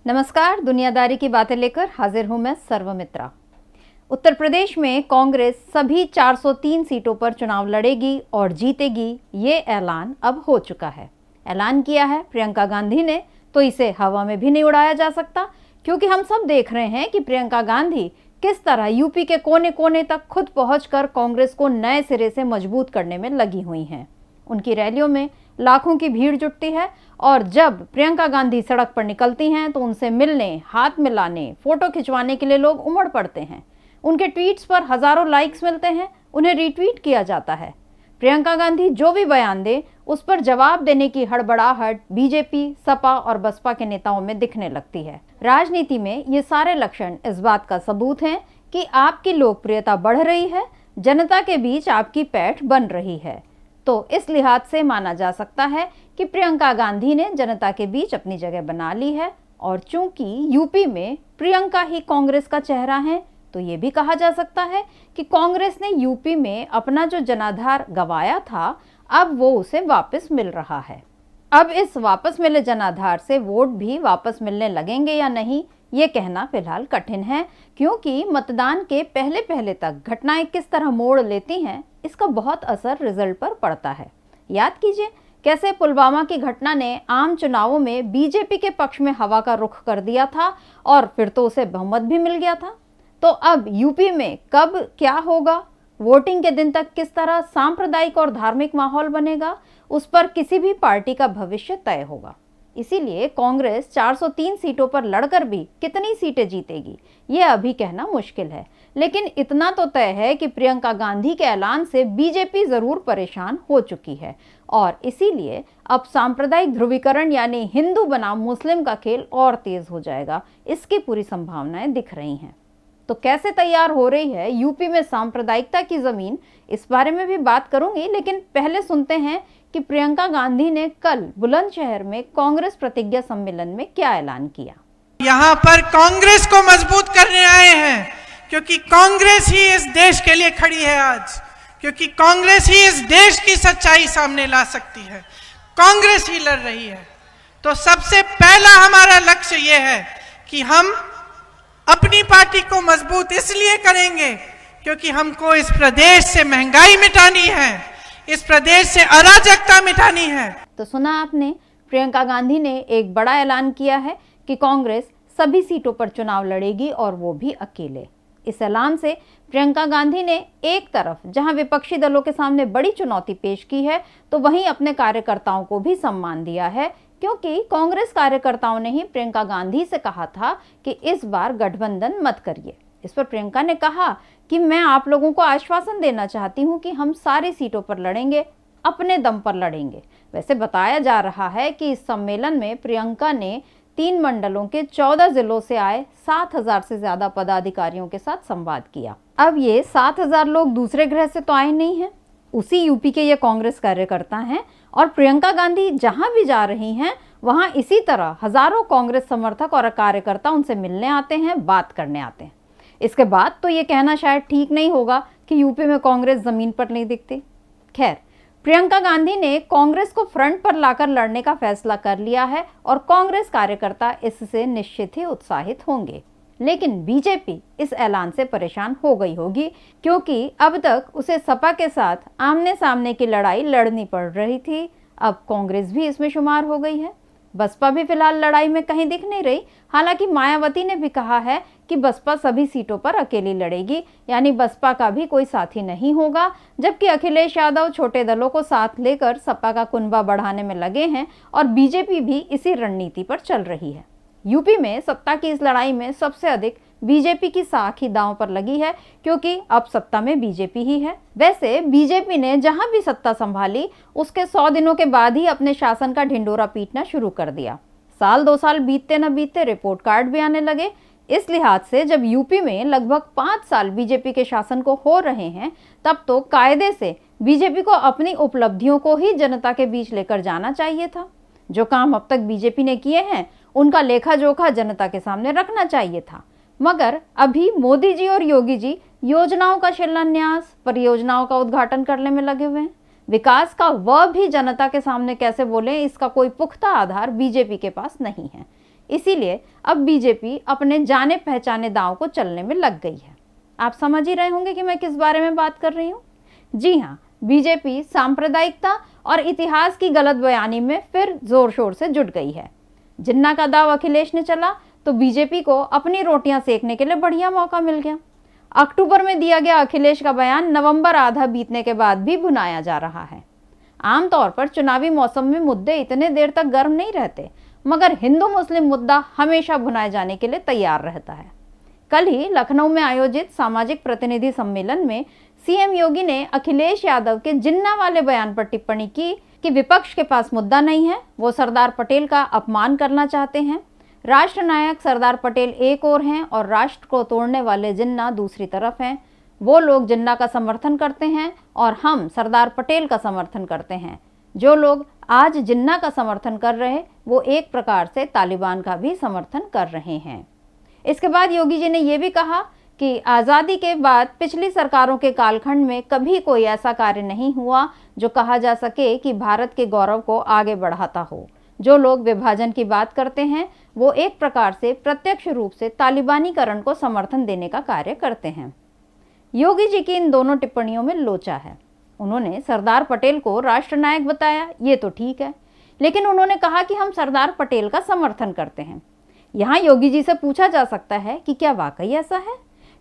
नमस्कार, दुनियादारी की बातें लेकर हाजिर हूं मैं सर्वमित्रा। उत्तर प्रदेश में कांग्रेस सभी 403 सीटों पर चुनाव लड़ेगी और जीतेगी, ये ऐलान अब हो चुका है। ऐलान किया है प्रियंका गांधी ने, तो इसे हवा में भी नहीं उड़ाया जा सकता, क्योंकि हम सब देख रहे हैं कि प्रियंका गांधी किस तरह यूपी के कोने कोने तक खुद पहुंचकर कांग्रेस को नए सिरे से मजबूत करने में लगी हुई हैं। उनकी रैलियों में लाखों की भीड़ जुटती है और जब प्रियंका गांधी सड़क पर निकलती हैं तो उनसे मिलने, हाथ मिलाने, फोटो खिंचवाने के लिए लोग उमड़ पड़ते हैं। उनके ट्वीट्स पर हजारों लाइक्स मिलते हैं, उन्हें रीट्वीट किया जाता है। प्रियंका गांधी जो भी बयान दे उस पर जवाब देने की हड़बड़ाहट बीजेपी, सपा और बसपा के नेताओं में दिखने लगती है। राजनीति में ये सारे लक्षण इस बात का सबूत हैं कि आपकी लोकप्रियता बढ़ रही है, जनता के बीच आपकी पैठ बन रही है। तो इस लिहाज से माना जा सकता है कि प्रियंका गांधी ने जनता के बीच अपनी जगह बना ली है। और चूंकि यूपी में प्रियंका ही कांग्रेस का चेहरा है, तो ये भी कहा जा सकता है कि कांग्रेस ने यूपी में अपना जो जनाधार गंवाया था, अब वो उसे वापस मिल रहा है। अब इस वापस मिले जनाधार से वोट भी वापस मिलने लगेंगे या नहीं, ये कहना फिलहाल कठिन है, क्योंकि मतदान के पहले पहले तक घटनाएं किस तरह मोड़ लेती हैं, इसका बहुत असर रिजल्ट पर पड़ता है। याद कीजिए कैसे पुलवामा की घटना ने आम चुनावों में बीजेपी के पक्ष में हवा का रुख कर दिया था और फिर तो उसे बहुमत भी मिल गया था। तो अब यूपी में कब क्या होगा, वोटिंग के दिन तक किस तरह सांप्रदायिक और धार्मिक माहौल बनेगा, उस पर किसी भी पार्टी का भविष्य तय होगा। इसीलिए कांग्रेस 403 सीटों पर लड़कर भी कितनी सीटें जीतेगी, ये अभी कहना मुश्किल है। लेकिन इतना तो तय है कि प्रियंका गांधी के ऐलान से बीजेपी जरूर परेशान हो चुकी है और इसीलिए अब सांप्रदायिक ध्रुवीकरण यानी हिंदू बनाम मुस्लिम का खेल और तेज हो जाएगा, इसकी पूरी संभावनाएं दिख रही हैं। तो कैसे तैयार हो रही है यूपी में सांप्रदायिकता की जमीन, इस बारे में भी बात करूंगी, लेकिन पहले सुनते हैं कि प्रियंका गांधी ने कल बुलंदशहर में कांग्रेस प्रतिज्ञा सम्मेलन में क्या ऐलान किया। यहाँ पर कांग्रेस को मजबूत करने आए हैं, क्योंकि कांग्रेस ही इस देश के लिए खड़ी है आज, क्योंकि कांग्रेस ही इस देश की सच्चाई सामने ला सकती है, कांग्रेस ही लड़ रही है। तो सबसे पहला हमारा लक्ष्य यह है कि हम अपनी पार्टी को मजबूत इसलिए करेंगे क्योंकि हमको इस प्रदेश से महंगाई मिटानी है, इस प्रदेश से अराजकता मिटानी है। तो सुना आपने, प्रियंका गांधी ने एक बड़ा ऐलान किया है कि कांग्रेस सभी सीटों पर चुनाव लड़ेगी और वो भी अकेले। इस ऐलान से प्रियंका गांधी ने एक तरफ जहां विपक्षी दलों के सामने बड़ी चुनौती पेश की है, तो वहीं अपने कार्यकर्ताओं को भी सम्मान दिया है, क्योंकि कांग्रेस कार्यकर्ताओं ने ही प्रियंका गांधी से कहा था कि इस बार गठबंधन मत करिए। इस पर प्रियंका ने कहा कि मैं आप लोगों को आश्वासन देना चाहती हूं कि हम सारी सीटों पर लड़ेंगे, अपने दम पर लड़ेंगे। वैसे बताया जा रहा है कि इस सम्मेलन में प्रियंका ने 3 मंडलों के 14 जिलों से आए 7,000 से ज्यादा पदाधिकारियों के साथ संवाद किया। अब ये 7,000 लोग दूसरे ग्रह से तो आए नहीं हैं, उसी यूपी के ये कांग्रेस कार्यकर्ता हैं और प्रियंका गांधी जहां भी जा रही हैं वहां इसी तरह हजारों कांग्रेस समर्थक और कार्यकर्ता उनसे मिलने आते हैं, बात करने आते हैं। इसके बाद तो ये कहना शायद ठीक नहीं होगा कि यूपी में कांग्रेस जमीन पर नहीं दिखती। खैर, प्रियंका गांधी ने कांग्रेस को फ्रंट पर लाकर लड़ने का फैसला कर लिया है और कांग्रेस कार्यकर्ता इससे निश्चित ही उत्साहित होंगे। लेकिन बीजेपी इस ऐलान से परेशान हो गई होगी, क्योंकि अब तक उसे सपा के साथ आमने सामने की लड़ाई लड़नी पड़ रही थी। अब कांग्रेस भी इसमें शुमार हो गई है। बसपा भी फिलहाल लड़ाई में कहीं दिख नहीं रही। हालांकि मायावती ने भी कहा है कि बसपा सभी सीटों पर अकेली लड़ेगी, यानी बसपा का भी कोई साथी नहीं होगा, जबकि अखिलेश यादव छोटे दलों को साथ लेकर सपा का कुनबा बढ़ाने में लगे हैं और बीजेपी भी इसी रणनीति पर चल रही है। यूपी में सत्ता की इस लड़ाई में सबसे अधिक बीजेपी की साख ही दांव पर लगी है, क्योंकि अब सत्ता में बीजेपी ही है। वैसे बीजेपी ने जहां भी सत्ता संभाली उसके 100 दिनों के बाद ही अपने शासन का ढिंडोरा पीटना शुरू कर दिया। साल 2 साल बीतते न बीतते रिपोर्ट कार्ड भी आने लगे। इस लिहाज से जब यूपी में लगभग 5 साल बीजेपी के शासन को हो रहे हैं, तब तो कायदे से बीजेपी को अपनी उपलब्धियों को ही जनता के बीच लेकर जाना चाहिए था। जो काम अब तक बीजेपी ने किए हैं उनका लेखा जोखा जनता के सामने रखना चाहिए था। मगर अभी मोदी जी और योगी जी योजनाओं का शिलान्यास, परियोजनाओं का उद्घाटन करने में लगे हुए हैं। विकास का वह भी जनता के सामने कैसे बोलें, इसका कोई पुख्ता आधार बीजेपी के पास नहीं है। इसीलिए अब बीजेपी अपने जाने पहचाने दांव को चलने में लग गई है। आप समझ ही रहे होंगे कि मैं किस बारे में बात कर रही हूँ। जी हाँ, बीजेपी सांप्रदायिकता और इतिहास की गलत बयानी में फिर जोर शोर से जुट गई है। जिन्ना का दाव अखिलेश ने चला तो बीजेपी को अपनी रोटियां सेकने के लिए बढ़िया मौका मिल गया। अक्टूबर में दिया गया अखिलेश का बयान नवंबर आधा बीतने के बाद भी भुनाया जा रहा है। आमतौर पर चुनावी मौसम में मुद्दे इतने देर तक गर्म नहीं रहते, मगर हिंदू मुस्लिम मुद्दा हमेशा भुनाए जाने के लिए तैयार रहता है। कल ही लखनऊ में आयोजित सामाजिक प्रतिनिधि सम्मेलन में सीएम योगी ने अखिलेश यादव के जिन्ना वाले बयान पर टिप्पणी की कि विपक्ष के पास मुद्दा नहीं है, वो सरदार पटेल का अपमान करना चाहते हैं। राष्ट्र नायक सरदार पटेल एक ओर हैं और राष्ट्र को तोड़ने वाले जिन्ना दूसरी तरफ हैं। वो लोग जिन्ना का समर्थन करते हैं और हम सरदार पटेल का समर्थन करते हैं। जो लोग आज जिन्ना का समर्थन कर रहे, वो एक प्रकार से तालिबान का भी समर्थन कर रहे हैं। इसके बाद योगी जी ने यह भी कहा कि आज़ादी के बाद पिछली सरकारों के कालखंड में कभी कोई ऐसा कार्य नहीं हुआ जो कहा जा सके कि भारत के गौरव को आगे बढ़ाता हो। जो लोग विभाजन की बात करते हैं वो एक प्रकार से प्रत्यक्ष रूप से तालिबानीकरण को समर्थन देने का कार्य करते हैं। योगी जी की इन दोनों टिप्पणियों में लोचा है। उन्होंने सरदार पटेल को राष्ट्रनायक बताया, ये तो ठीक है, लेकिन उन्होंने कहा कि हम सरदार पटेल का समर्थन करते हैं। यहाँ योगी जी से पूछा जा सकता है कि क्या वाकई ऐसा है,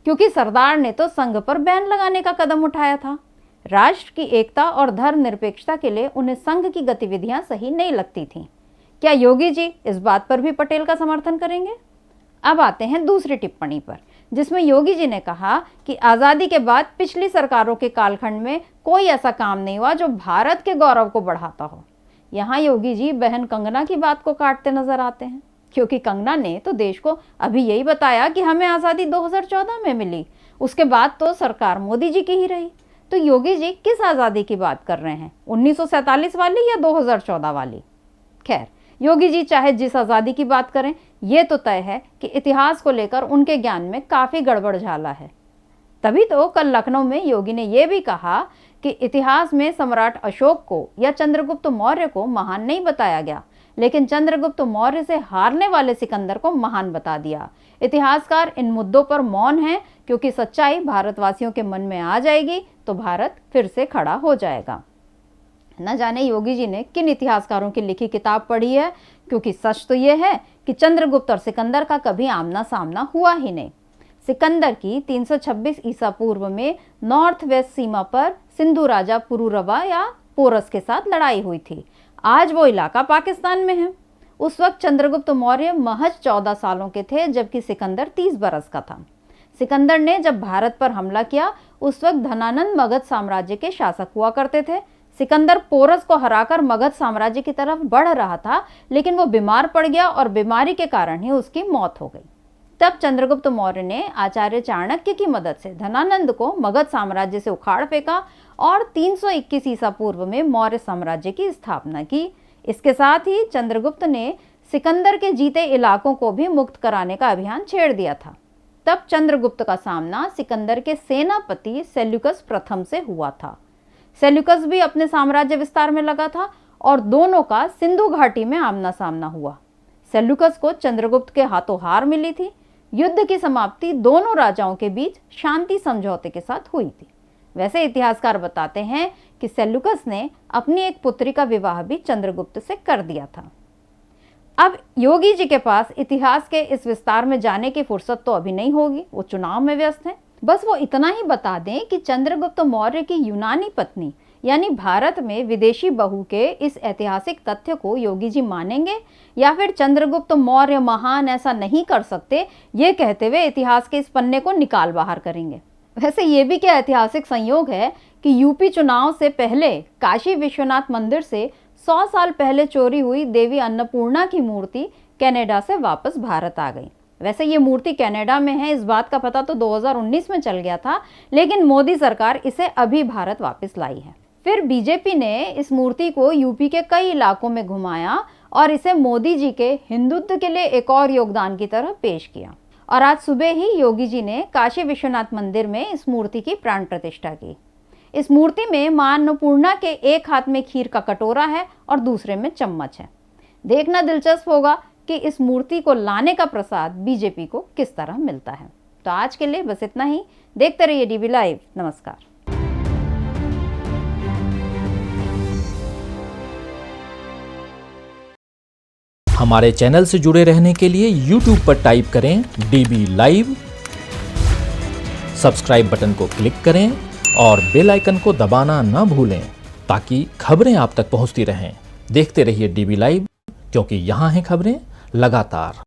क्योंकि सरदार ने तो संघ पर बैन लगाने का कदम उठाया था। राष्ट्र की एकता और धर्मनिरपेक्षता के लिए उन्हें संघ की गतिविधियां सही नहीं लगती थीं। क्या योगी जी इस बात पर भी पटेल का समर्थन करेंगे? अब आते हैं दूसरी टिप्पणी पर, जिसमें योगी जी ने कहा कि आज़ादी के बाद पिछली सरकारों के कालखंड में कोई ऐसा काम नहीं हुआ जो भारत के गौरव को बढ़ाता हो। यहाँ योगी जी बहन कंगना की बात को काटते नजर आते हैं, क्योंकि कंगना ने तो देश को अभी यही बताया कि हमें आज़ादी 2014 में मिली, उसके बाद तो सरकार मोदी जी की ही रही। तो योगी जी किस आज़ादी की बात कर रहे हैं, 1947 वाली या 2014 वाली? खैर, योगी जी चाहे जिस आज़ादी की बात करें, ये तो तय है कि इतिहास को लेकर उनके ज्ञान में काफ़ी गड़बड़ झाला है। तभी तो कल लखनऊ में योगी ने यह भी कहा कि इतिहास में सम्राट अशोक को या चंद्रगुप्त मौर्य को महान नहीं बताया गया, लेकिन चंद्रगुप्त मौर्य से हारने वाले सिकंदर को महान बता दिया। इतिहासकार इन मुद्दों पर मौन हैं, क्योंकि सच्चाई भारतवासियों के मन में आ जाएगी तो भारत फिर से खड़ा हो जाएगा। न जाने योगी जी ने किन इतिहासकारों की लिखी किताब पढ़ी है, क्योंकि सच तो यह है कि चंद्रगुप्त और सिकंदर का कभी आमना सामना हुआ ही नहीं। सिकंदर की 326 ईसा पूर्व में नॉर्थ वेस्ट सीमा पर सिंधु राजा पुरुरवा या पोरस के साथ लड़ाई हुई थी। आज वो इलाका पाकिस्तान में है। उस वक्त चंद्रगुप्त मौर्य महज 14 सालों के थे, जबकि सिकंदर 30 बरस का था। सिकंदर ने जब भारत पर हमला किया, उस वक्त धनानंद मगध साम्राज्य के शासक हुआ करते थे। सिकंदर पोरस को हराकर मगध साम्राज्य की तरफ बढ़ रहा था, लेकिन वो बीमार पड़ गया और बीमारी के कारण ही उसकी मौत हो गई। तब चंद्रगुप्त मौर्य ने आचार्य चाणक्य की मदद से धनानंद को मगध साम्राज्य से उखाड़ फेंका और 321 ईसा पूर्व में मौर्य साम्राज्य की स्थापना की। इसके साथ ही चंद्रगुप्त ने सिकंदर के जीते इलाकों को भी मुक्त कराने का अभियान छेड़ दिया था। तब चंद्रगुप्त का सामना सिकंदर के सेनापति सेल्यूकस प्रथम से हुआ था। सेल्यूकस भी अपने साम्राज्य विस्तार में लगा था और दोनों का सिंधु घाटी में आमना सामना हुआ। सेल्यूकस को चंद्रगुप्त के हाथों हार मिली थी। युद्ध की समाप्ति दोनों राजाओं के बीच शांति समझौते के साथ हुई थी। वैसे इतिहासकार बताते हैं कि सेल्यूकस ने अपनी एक पुत्री का विवाह भी चंद्रगुप्त से कर दिया था। अब योगी जी के पास इतिहास के इस विस्तार में जाने की फुर्सत तो अभी नहीं होगी, वो चुनाव में व्यस्त हैं। बस वो इतना ही बता दें कि चंद्रगुप्त मौर्य की यूनानी पत्नी यानी भारत में विदेशी बहू के इस ऐतिहासिक तथ्य को योगी जी मानेंगे, या फिर चंद्रगुप्त मौर्य महान ऐसा नहीं कर सकते ये कहते हुए इतिहास के इस पन्ने को निकाल बाहर करेंगे। वैसे ये भी क्या ऐतिहासिक संयोग है कि यूपी चुनाव से पहले काशी विश्वनाथ मंदिर से 100 साल पहले चोरी हुई देवी अन्नपूर्णा की मूर्ति कनाडा से वापस भारत आ गई। वैसे ये मूर्ति कनाडा में है, इस बात का पता तो 2019 में चल गया था, लेकिन मोदी सरकार इसे अभी भारत वापस लाई है। फिर बीजेपी ने इस मूर्ति को यूपी के कई इलाकों में घुमाया और इसे मोदी जी के हिंदुत्व के लिए एक और योगदान की तरह पेश किया। और आज सुबह ही योगी जी ने काशी विश्वनाथ मंदिर में इस मूर्ति की प्राण प्रतिष्ठा की। इस मूर्ति में मां अन्नपूर्णा के एक हाथ में खीर का कटोरा है और दूसरे में चम्मच है। देखना दिलचस्प होगा कि इस मूर्ति को लाने का प्रसाद बीजेपी को किस तरह मिलता है। तो आज के लिए बस इतना ही। देखते रहिए डीबी लाइव। नमस्कार। हमारे चैनल से जुड़े रहने के लिए YouTube पर टाइप करें DB लाइव, सब्सक्राइब बटन को क्लिक करें और बेल आइकन को दबाना न भूलें ताकि खबरें आप तक पहुंचती रहें। देखते रहिए DB लाइव, क्योंकि यहाँ हैं खबरें लगातार।